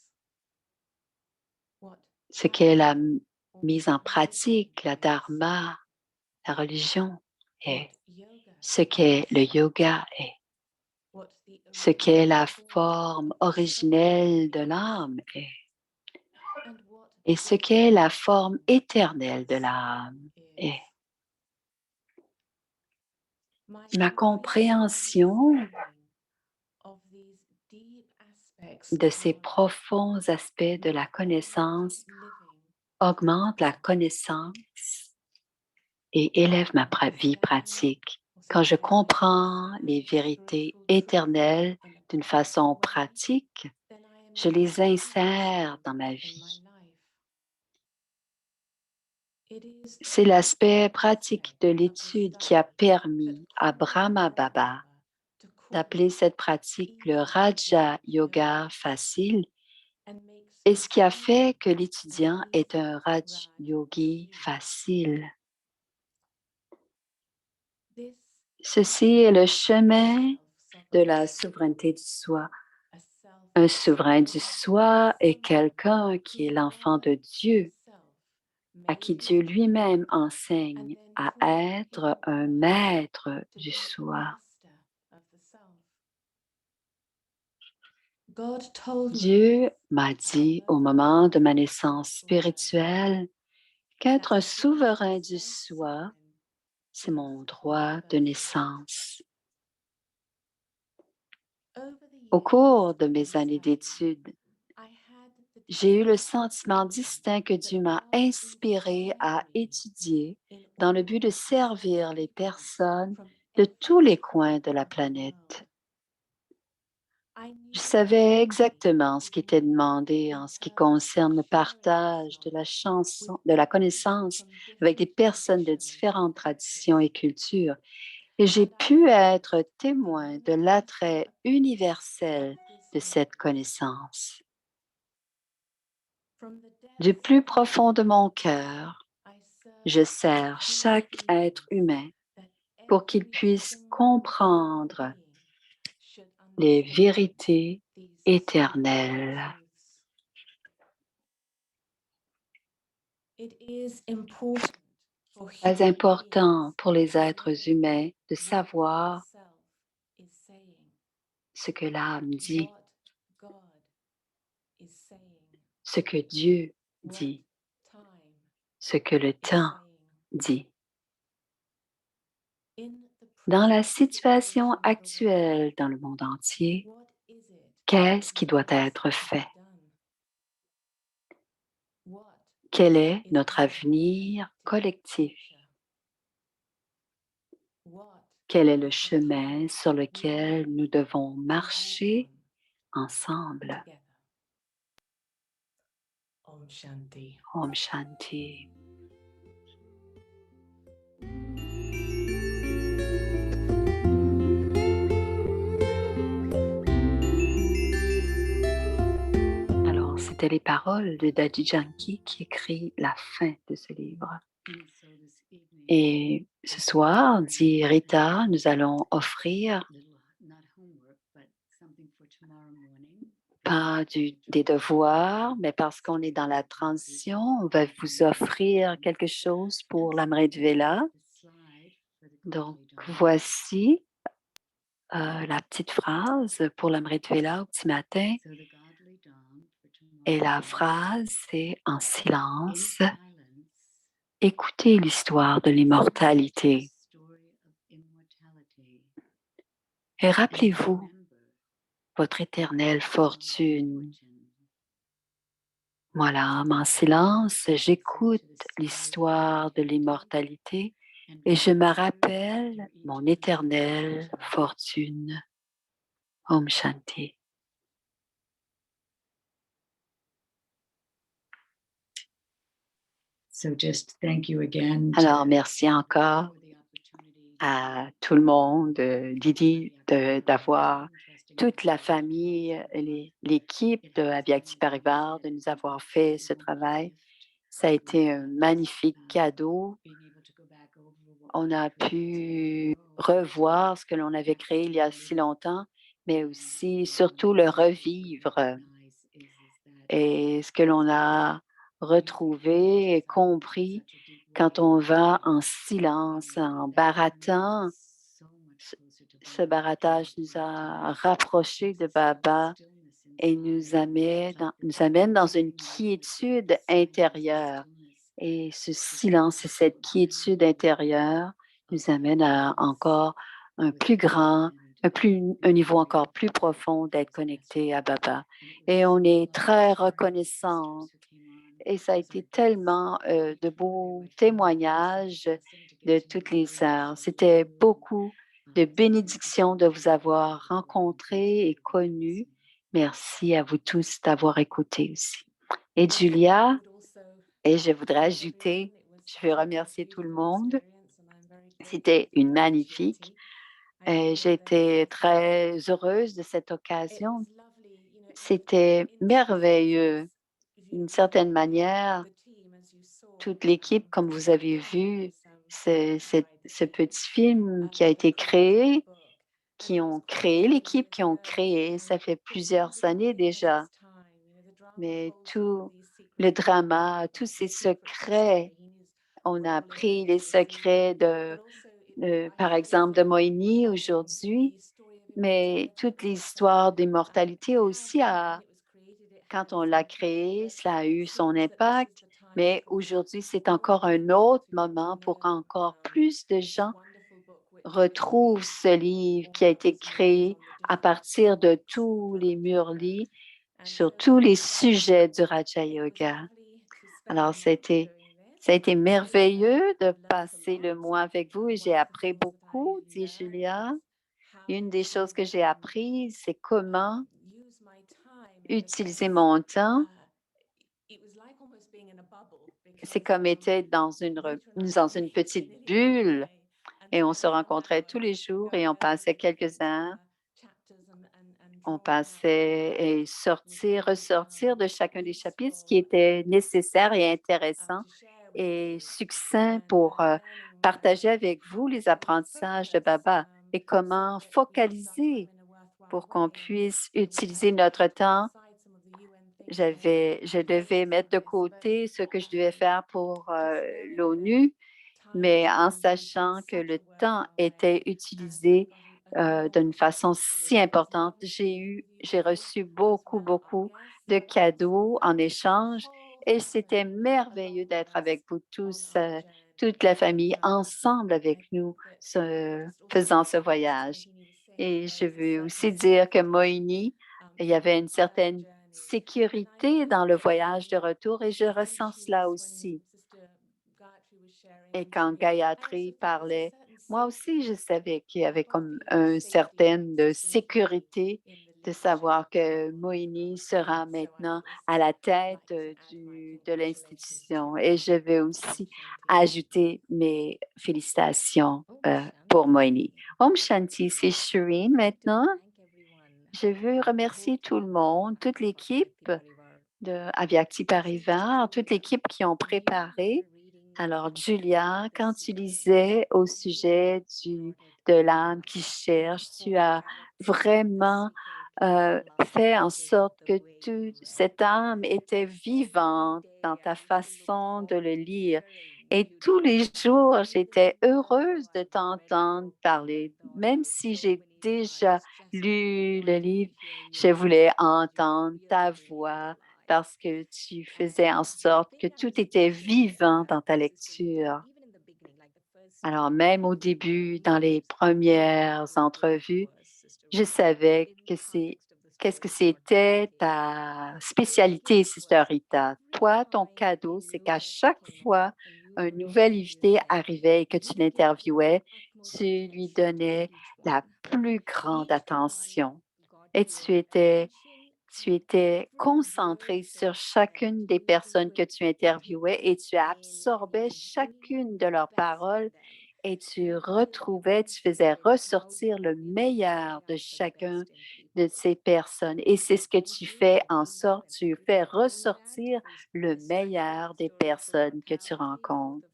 ce qu'est la mise en pratique, la dharma, la religion est, ce qu'est le yoga est, ce qu'est la forme originelle de l'âme est, et ce qu'est la forme éternelle de l'âme est. Ma compréhension de ces profonds aspects de la connaissance augmente la connaissance et élève ma vie pratique. Quand je comprends les vérités éternelles d'une façon pratique, je les insère dans ma vie. C'est l'aspect pratique de l'étude qui a permis à Brahma Baba d'appeler cette pratique le Raja Yoga facile et ce qui a fait que l'étudiant est un Raj Yogi facile. Ceci est le chemin de la souveraineté du soi. Un souverain du soi est quelqu'un qui est l'enfant de Dieu, à qui Dieu lui-même enseigne à être un maître du soi. Dieu m'a dit au moment de ma naissance spirituelle qu'être un souverain du soi, c'est mon droit de naissance. Au cours de mes années d'études, j'ai eu le sentiment distinct que Dieu m'a inspiré à étudier dans le but de servir les personnes de tous les coins de la planète. Je savais exactement ce qui était demandé en ce qui concerne le partage de la connaissance avec des personnes de différentes traditions et cultures, et j'ai pu être témoin de l'attrait universel de cette connaissance. Du plus profond de mon cœur, je sers chaque être humain pour qu'il puisse comprendre les vérités éternelles. C'est important pour les êtres humains de savoir ce que l'âme dit, ce que Dieu dit, ce que le temps dit. Dans la situation actuelle dans le monde entier, qu'est-ce qui doit être fait? Quel est notre avenir collectif? Quel est le chemin sur lequel nous devons marcher ensemble? Om Shanti. Om Shanti. Alors, c'était les paroles de Daddy Yankee qui écrit la fin de ce livre. Et ce soir, dit Rita, nous allons offrir pas des devoirs, mais parce qu'on est dans la transition, on va vous offrir quelque chose pour l'Amrit Vela. Donc, voici la petite phrase pour l'Amrit Vela au petit matin. So the godly dawn for tomorrow Et la is phrase, c'est en in silence, silence. écoutez l'histoire de l'immortalité Story of immortality. et And rappelez-vous remember votre éternelle fortune. fortune. Voilà, en silence, j'écoute To the story of l'histoire de immortality l'immortalité and et je me remember rappelle your mon eternal éternelle fortune. fortune. Om Shanti. So just thank you again Alors, merci encore for the opportunity à tout le monde, Didi, d'avoir toute la famille, l'équipe de Avyakti Parivar, de nous avoir fait ce travail. Ça a été un magnifique cadeau. On a pu revoir ce que l'on avait créé il y a si longtemps, mais aussi, surtout, le revivre. Et ce que l'on a retrouvé et compris quand on va en silence, en baratant, ce baratage nous a rapprochés de Baba et nous amène dans une quiétude intérieure. Et ce silence et cette quiétude intérieure nous amène à encore un plus grand, un niveau encore plus profond d'être connecté à Baba. Et on est très reconnaissant. Et ça a été tellement de beaux témoignages de toutes les sœurs. C'était beaucoup de bénédictions de vous avoir rencontrés et connus. Merci à vous tous d'avoir écouté aussi. Et Julia, et je voudrais ajouter, je veux remercier tout le monde. C'était une magnifique. J'étais très heureuse de cette occasion. C'était merveilleux. D'une certaine manière, toute l'équipe, comme vous avez vu, ce petit film qui a été créé, qui ont créé l'équipe, qui ont créé, ça fait plusieurs années déjà, mais tout le drama, tous ces secrets, on a appris les secrets par exemple, de Moïni aujourd'hui, mais toute l'histoire d'immortalité aussi, quand on l'a créé, cela a eu son impact, mais aujourd'hui, c'est encore un autre moment pour qu'encore plus de gens retrouvent ce livre qui a été créé à partir de tous les murlis sur tous les sujets du Raja Yoga. Alors, ça a été merveilleux de passer le mois avec vous et j'ai appris beaucoup, dit Julia. Une des choses que j'ai apprises, c'est comment utiliser mon temps. C'est comme était dans dans une petite bulle et on se rencontrait tous les jours et on passait quelques heures. On passait et sortir, ressortir de chacun des chapitres, ce qui était nécessaire et intéressant et succinct pour partager avec vous les apprentissages de Baba et comment focaliser pour qu'on puisse utiliser notre temps. Je devais mettre de côté ce que je devais faire pour l'ONU, mais en sachant que le temps était utilisé d'une façon si importante, j'ai reçu beaucoup, beaucoup de cadeaux en échange et c'était merveilleux d'être avec vous tous, toute la famille, ensemble avec nous, faisant ce voyage. Et je veux aussi dire que Moïni, il y avait une certaine sécurité dans le voyage de retour et je ressens cela aussi. Et quand Gayatri parlait, moi aussi, je savais qu'il y avait comme une certaine sécurité de savoir que Moïni sera maintenant à la tête de l'institution. Et je vais aussi ajouter mes félicitations pour Moïni. Om Shanti, c'est Shireen maintenant. Je veux remercier tout le monde, toute l'équipe de Avyakti Parivar, toute l'équipe qui ont préparé. Alors, Julia, quand tu lisais au sujet de l'âme qui cherche, tu as vraiment fait en sorte que toute cette âme était vivante dans ta façon de le lire. Et tous les jours, j'étais heureuse de t'entendre parler, même si j'ai déjà lu le livre. Je voulais entendre ta voix parce que tu faisais en sorte que tout était vivant dans ta lecture. Alors, même au début, dans les premières entrevues, je savais qu'est-ce que c'était ta spécialité, Sister Rita. Toi, ton cadeau, c'est qu'à chaque fois un nouvel invité arrivait et que tu l'interviewais, tu lui donnais la plus grande attention et tu étais concentré sur chacune des personnes que tu interviewais et tu absorbais chacune de leurs paroles et tu retrouvais, tu faisais ressortir le meilleur de chacun de ces personnes. Et c'est ce que tu fais en sorte, tu fais ressortir le meilleur des personnes que tu rencontres.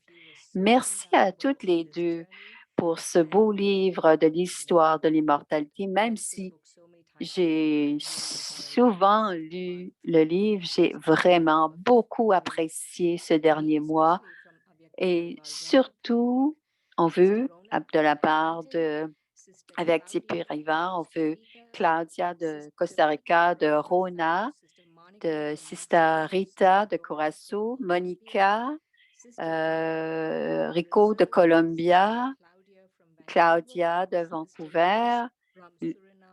Merci à toutes les deux pour ce beau livre de l'histoire de l'immortalité, même si j'ai souvent lu le livre, j'ai vraiment beaucoup apprécié ce dernier mois et surtout, on veut, de la part de avec Tipi Riva, on veut Claudia de Costa Rica, de Rona, de Sista Rita de Curaçao, Monica, Rico de Colombia, Claudia de Vancouver,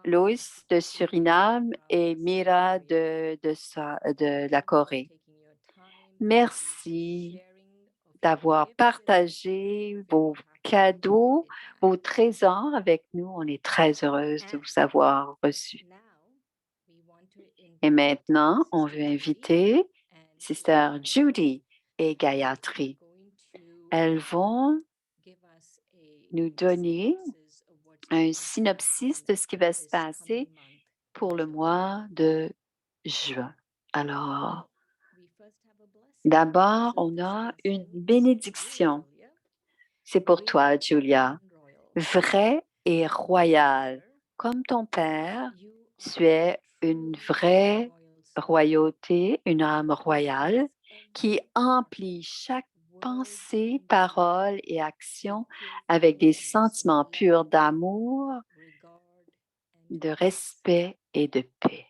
Lois de Suriname et Mira de la Corée. Merci d'avoir partagé vos cadeaux, vos trésors avec nous. On est très heureuse de vous avoir reçus. Et maintenant, on veut inviter Sister Judy et Gayatri. Elles vont nous donner un synopsis de ce qui va se passer pour le mois de juin. Alors, d'abord, on a une bénédiction. C'est pour toi, Julia. Vrai et royal. Comme ton père, tu es une vraie royauté, une âme royale qui emplit chaque pensée, parole et action avec des sentiments purs d'amour, de respect et de paix.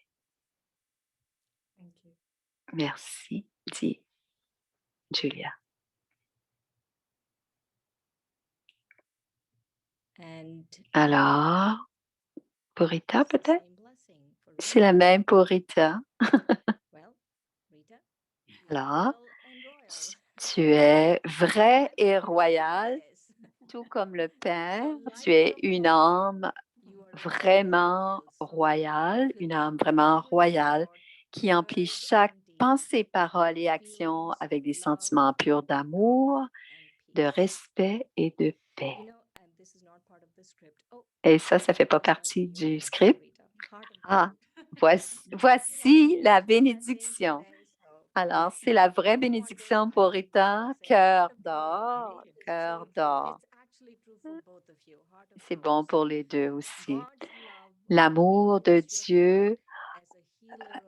Merci, dit Julia. Alors, pour Rita, peut-être? C'est la même pour Rita. Alors, tu es vrai et royal, tout comme le Père. Tu es une âme vraiment royale, une âme vraiment royale qui emplit chaque pensée, parole et action avec des sentiments purs d'amour, de respect et de paix. Et ça ne fait pas partie du script. Ah, voici la bénédiction. Alors, c'est la vraie bénédiction pour Rita. Cœur d'or, cœur d'or. C'est bon pour les deux aussi. L'amour de Dieu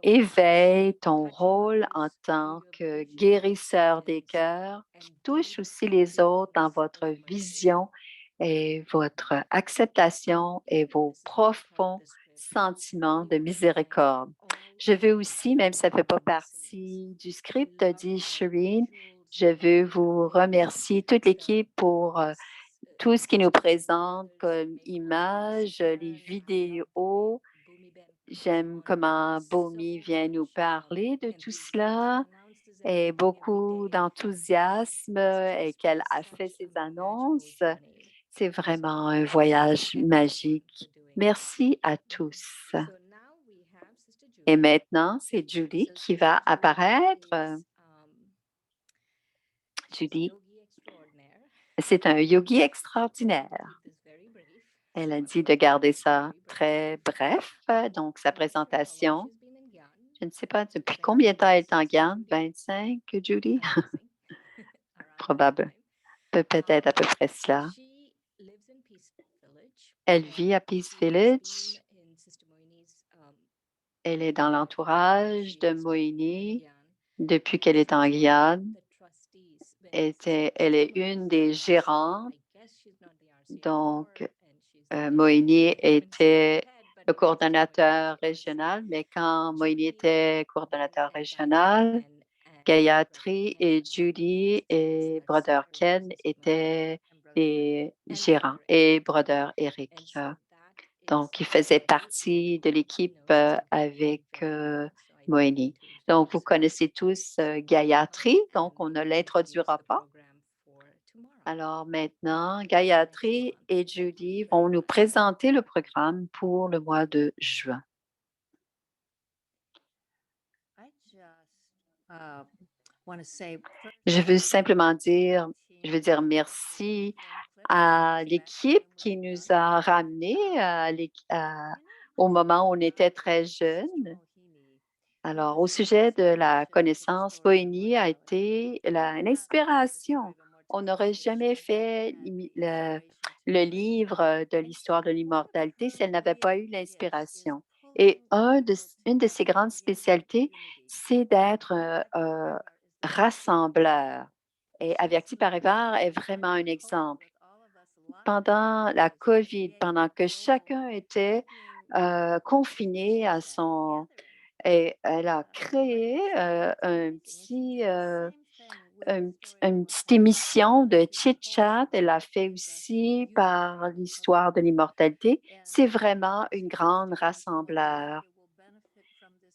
éveille ton rôle en tant que guérisseur des cœurs qui touche aussi les autres dans votre vision et votre acceptation et vos profonds sentiments de miséricorde. Je veux aussi, même si ça ne fait pas partie du script, dit Shireen, je veux vous remercier, toute l'équipe, pour tout ce qui nous présente comme images, les vidéos. J'aime comment Bomi vient nous parler de tout cela et beaucoup d'enthousiasme et qu'elle a fait ses annonces. C'est vraiment un voyage magique. Merci à tous. Et maintenant, c'est Julie qui va apparaître. Julie, c'est un yogi extraordinaire. Elle a dit de garder ça très bref, donc sa présentation. Je ne sais pas depuis combien de temps elle est en Guyane, 25, Judy? Probable. Peut-être à peu près cela. Elle vit à Peace Village. Elle est dans l'entourage de Moini depuis qu'elle est en Guyane. Elle est une des gérantes. Donc, Moini était le coordonnateur régional, mais quand Moini était coordonnateur régional, Gayatri et Judy et Brother Ken étaient les gérants et Brother Eric. Donc, il faisait partie de l'équipe avec Moini. Donc, vous connaissez tous Gayatri, donc on ne l'introduira pas. Alors maintenant, Gayatri et Judy vont nous présenter le programme pour le mois de juin. Je veux simplement dire, merci à l'équipe qui nous a ramenés au moment où on était très jeunes. Alors, au sujet de la connaissance, Bohénie a été une inspiration. On n'aurait jamais fait le livre de l'histoire de l'immortalité si elle n'avait pas eu l'inspiration. Et une de ses grandes spécialités, c'est d'être un rassembleur. Et Avyakti Parivar est vraiment un exemple. Pendant la COVID, pendant que chacun était confiné à son... Et elle a créé une petite émission de chit-chat. Elle a fait aussi par l'histoire de l'immortalité. C'est vraiment une grande rassembleur.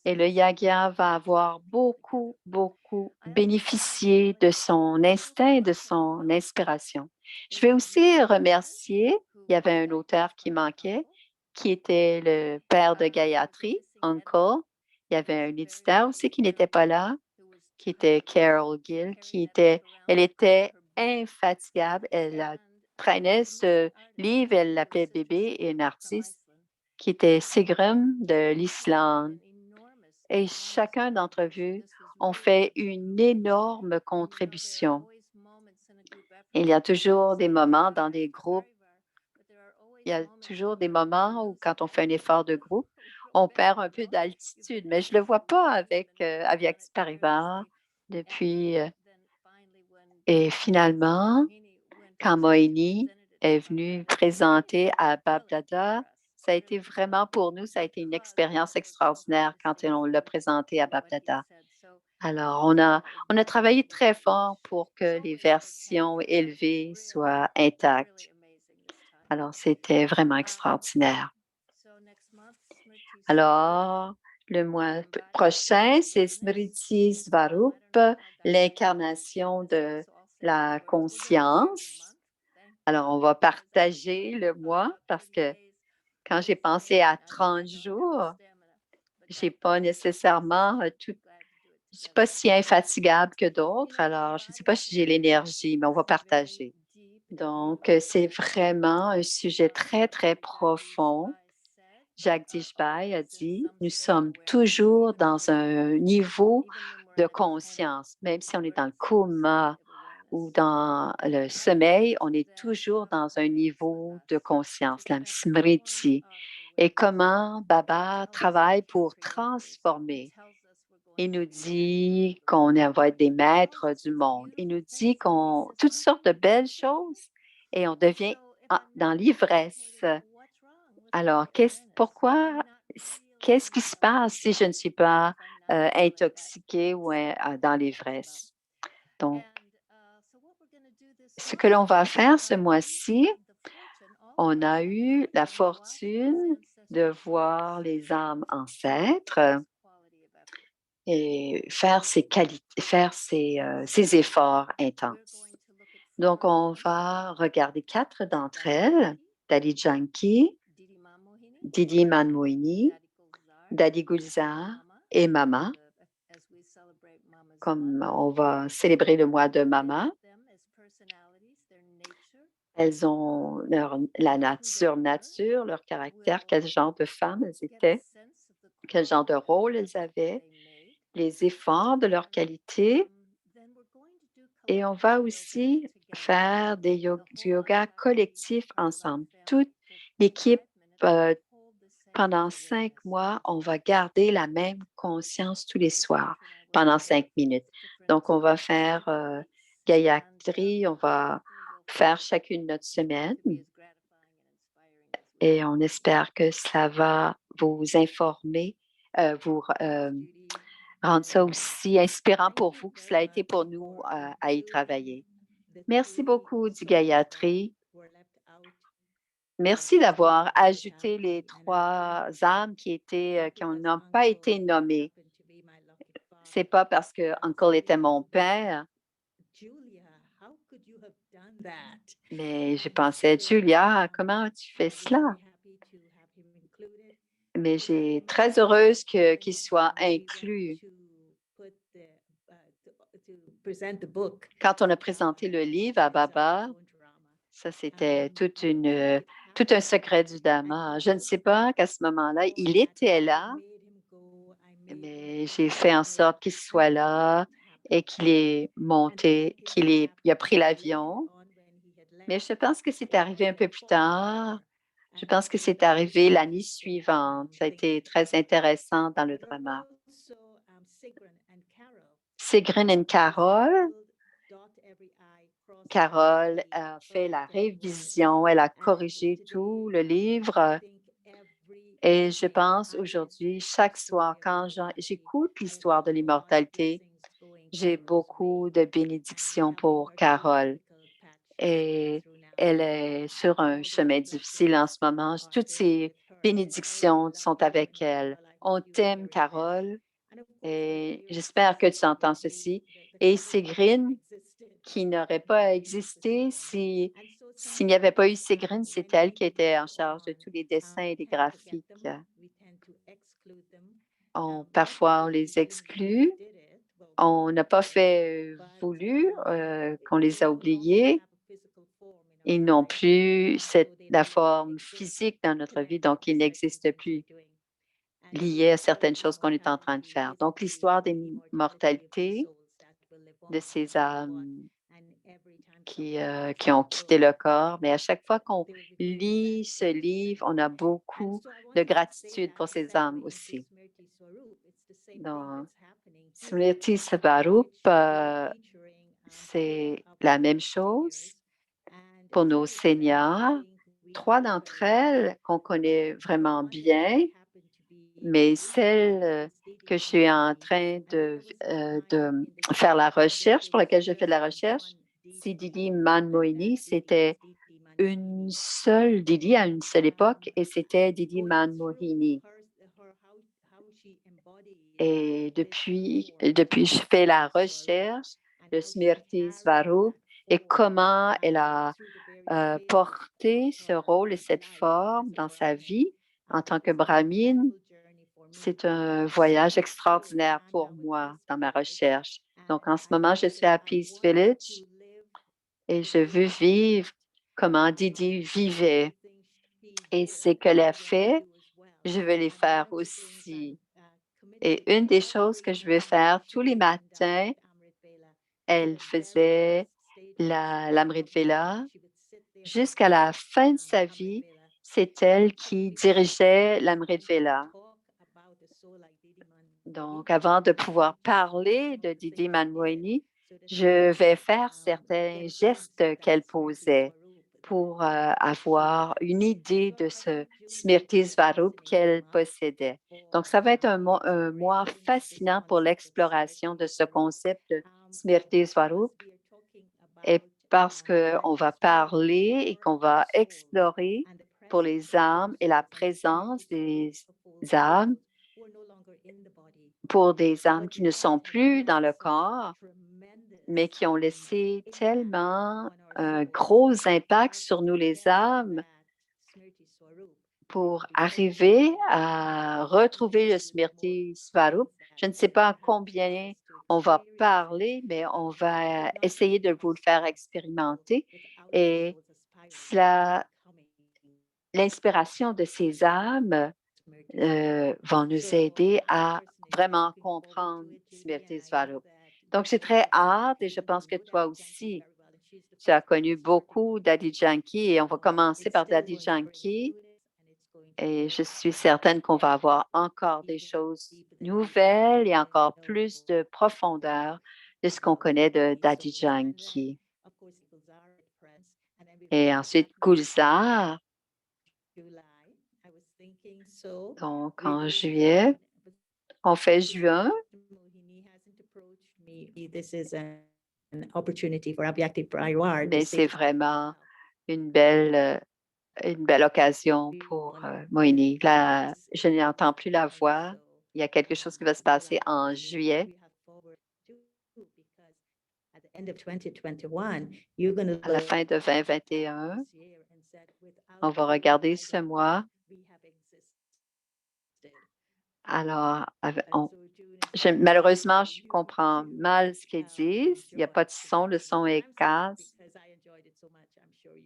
Et le Yagya va avoir beaucoup, beaucoup bénéficié de son instinct, de son inspiration. Je vais aussi remercier, il y avait un auteur qui manquait, qui était le père de Gayatri, Uncle. Il y avait un éditeur aussi qui n'était pas là, qui était Carol Gill, elle était infatigable. Elle traînait ce livre, elle l'appelait Bébé et un artiste qui était Sigrun de l'Islande. Et chacun d'entre vous ont fait une énorme contribution. Il y a toujours des moments dans des groupes, il y a toujours des moments où quand on fait un effort de groupe, on perd un peu d'altitude, mais je ne le vois pas avec Avyakti Parivar depuis. Et finalement, quand Moini est venu présenter à Babdada, ça a été vraiment pour nous, ça a été une expérience extraordinaire quand on l'a présenté à Babdada. Alors, on a travaillé très fort pour que les versions élevées soient intactes. Alors, c'était vraiment extraordinaire. Alors, le mois prochain, c'est Smriti Svarup, l'incarnation de la conscience. Alors, on va partager le mois parce que quand j'ai pensé à 30 jours, je n'ai pas nécessairement je ne suis pas si infatigable que d'autres. Alors, je ne sais pas si j'ai l'énergie, mais on va partager. Donc, c'est vraiment un sujet très, très profond. Jacques Dishbaï a dit, nous sommes toujours dans un niveau de conscience, même si on est dans le coma ou dans le sommeil, on est toujours dans un niveau de conscience, la smriti. Et comment Baba travaille pour transformer. Il nous dit qu'on va être des maîtres du monde. Il nous dit qu'on toutes sortes de belles choses et on devient dans l'ivresse. Alors, pourquoi, qu'est-ce qui se passe si je ne suis pas intoxiquée ou dans l'ivresse? Donc, ce que l'on va faire ce mois-ci, on a eu la fortune de voir les âmes ancêtres et faire ces efforts intenses. Donc, on va regarder 4 d'entre elles, Dadi Janki, Didi Manmohini, Dadi Gulzar et Mama, comme on va célébrer le mois de Mama. Elles ont leur nature, leur caractère, quel genre de femmes elles étaient, quel genre de rôle elles avaient, les efforts de leur qualité. Et on va aussi faire du yoga collectif ensemble. Toute l'équipe, pendant 5 mois, on va garder la même conscience tous les soirs pendant 5 minutes. Donc, on va faire Gayatri, on va faire chacune notre semaine. et on espère que cela va vous informer, rendre ça aussi inspirant pour vous que cela a été pour nous à y travailler. Merci beaucoup, dit Gayatri. Merci d'avoir ajouté les 3 âmes qui n'ont pas été nommées. C'est pas parce que Uncle était mon père, mais je pensais, Julia, comment tu fais cela? Mais j'ai très heureuse qu'il soit inclus. Quand on a présenté le livre à Baba, ça c'était tout un secret du Dhamma. Je ne sais pas qu'à ce moment-là, il était là, mais j'ai fait en sorte qu'il soit là et qu'il est monté, il a pris l'avion. Mais je pense que c'est arrivé un peu plus tard. Je pense que c'est arrivé l'année suivante. Ça a été très intéressant dans le drama. Sigrun et Carole a fait la révision, elle a corrigé tout le livre. Et je pense aujourd'hui, chaque soir, quand j'écoute l'histoire de l'immortalité, j'ai beaucoup de bénédictions pour Carole. Et elle est sur un chemin difficile en ce moment. Toutes ces bénédictions sont avec elle. On t'aime, Carole, et j'espère que tu entends ceci. Et Sigrun, qui n'aurait pas existé s'il n'y avait pas eu Sigrun, c'est elle qui était en charge de tous les dessins et les graphiques. Parfois, on les exclut. On n'a pas fait voulu qu'on les a oubliés. Ils n'ont plus la forme physique dans notre vie, donc ils n'existent plus liés à certaines choses qu'on est en train de faire. Donc, l'histoire des mortalités de ces âmes qui ont quitté le corps, mais à chaque fois qu'on lit ce livre, on a beaucoup de gratitude pour ces âmes aussi. Donc, Smriti Swarup, c'est la même chose pour nos seniors. 3 d'entre elles qu'on connaît vraiment bien, mais celle que je suis en train de faire la recherche, pour laquelle je fais de la recherche, c'est Didi Manmohini. C'était une seule Didi à une seule époque et c'était Didi Manmohini. Et depuis, je fais la recherche de Smriti Swarup et comment elle a porté ce rôle et cette forme dans sa vie en tant que brahmine. C'est un voyage extraordinaire pour moi dans ma recherche. Donc, en ce moment, je suis à Peace Village et je veux vivre comment Didi vivait. Et ce qu'elle a fait, je veux les faire aussi. Et une des choses que je veux faire tous les matins, elle faisait l'Amrit Vela. Jusqu'à la fin de sa vie, c'est elle qui dirigeait l'Amrit Vela. Donc, avant de pouvoir parler de Didi Manmohini, je vais faire certains gestes qu'elle posait pour avoir une idée de ce Smriti Swarup qu'elle possédait. Donc, ça va être un mois fascinant pour l'exploration de ce concept de Smriti Swarup. Et parce qu'on va parler et qu'on va explorer pour les âmes et la présence des âmes, pour des âmes qui ne sont plus dans le corps, mais qui ont laissé tellement un gros impact sur nous les âmes pour arriver à retrouver le Smriti Swarup. Je ne sais pas combien on va parler, mais on va essayer de vous le faire expérimenter. Et l'inspiration de ces âmes vont nous aider à vraiment comprendre Smriti Swarup. Donc, j'ai très hâte et je pense que toi aussi, tu as connu beaucoup Daddy Yankee et on va commencer par Daddy Yankee. Et je suis certaine qu'on va avoir encore des choses nouvelles et encore plus de profondeur de ce qu'on connaît de Daddy Yankee. Et ensuite, Gulzar. Donc, en juillet, on fait juin. Mais c'est vraiment une belle occasion pour Moini. Là, je n'entends plus la voix. Il y a quelque chose qui va se passer en juillet. À la fin de 2021, on va regarder ce mois. Alors, malheureusement, je comprends mal ce qu'ils disent. Il n'y a pas de son, le son est casse.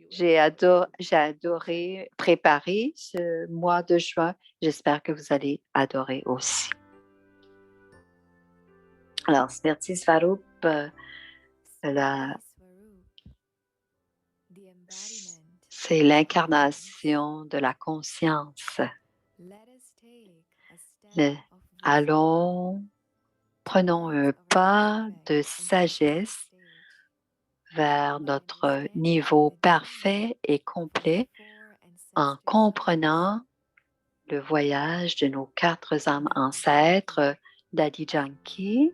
J'ai adoré préparer ce mois de juin. J'espère que vous allez adorer aussi. Alors, Smirti Swarup, c'est l'incarnation de la conscience. Prenons un pas de sagesse vers notre niveau parfait et complet en comprenant le voyage de nos 4 âmes ancêtres, Dadi Janki,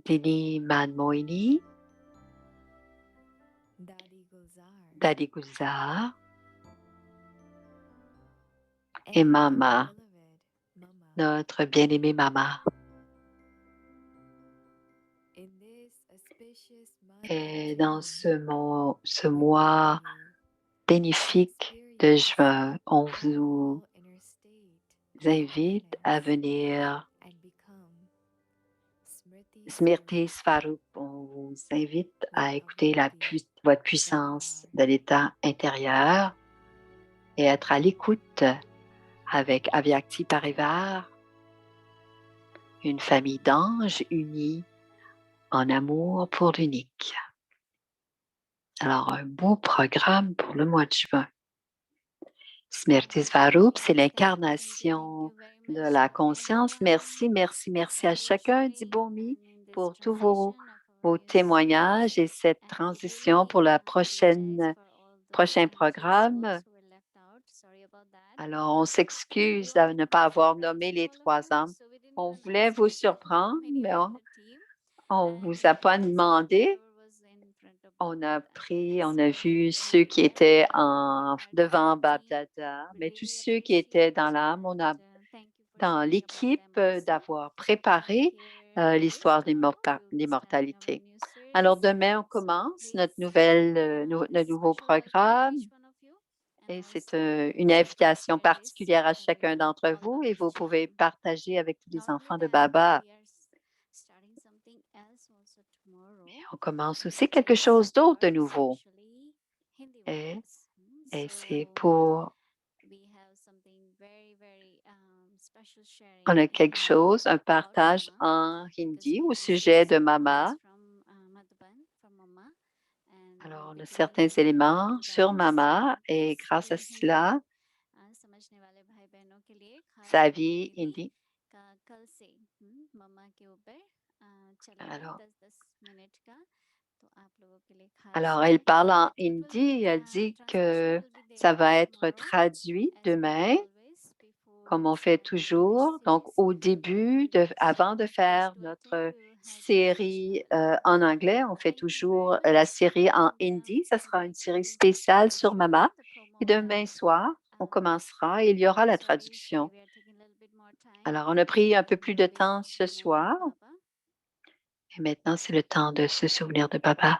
Didi Manmohini, Dadi Gulzar et Mama, notre bien-aimée Mama. Et dans ce mois bénéfique de juin, on vous invite à venir Smirti Swarup, on vous invite à écouter votre puissance de l'état intérieur et être à l'écoute avec Avyakti Parivar, une famille d'anges unis en amour pour l'unique. Alors, un beau programme pour le mois de juin. Smirti Swarup, c'est l'incarnation de la conscience. Merci, merci, merci à chacun, dit Bomi, pour tous vos témoignages et cette transition pour le prochain programme. Alors, on s'excuse de ne pas avoir nommé les 3 âmes. On voulait vous surprendre, mais on ne vous a pas demandé. On a vu ceux qui étaient devant Babdada, mais tous ceux qui étaient dans l'âme, on a dans l'équipe d'avoir préparé l'histoire de l'immortalité. Alors demain, on commence notre nouveau programme et c'est une invitation particulière à chacun d'entre vous et vous pouvez partager avec tous les enfants de Baba. On commence aussi quelque chose d'autre de nouveau. Et c'est pour... On a quelque chose, un partage en hindi au sujet de Mama. Alors, on a certains éléments sur Mama et grâce à cela, sa vie hindi. Alors, elle parle en hindi, elle dit que ça va être traduit demain, comme on fait toujours. Donc, au début, avant de faire notre série en anglais, on fait toujours la série en hindi. Ça sera une série spéciale sur Mama. Et demain soir, on commencera et il y aura la traduction. Alors, on a pris un peu plus de temps ce soir. Et maintenant, c'est le temps de se souvenir de Baba.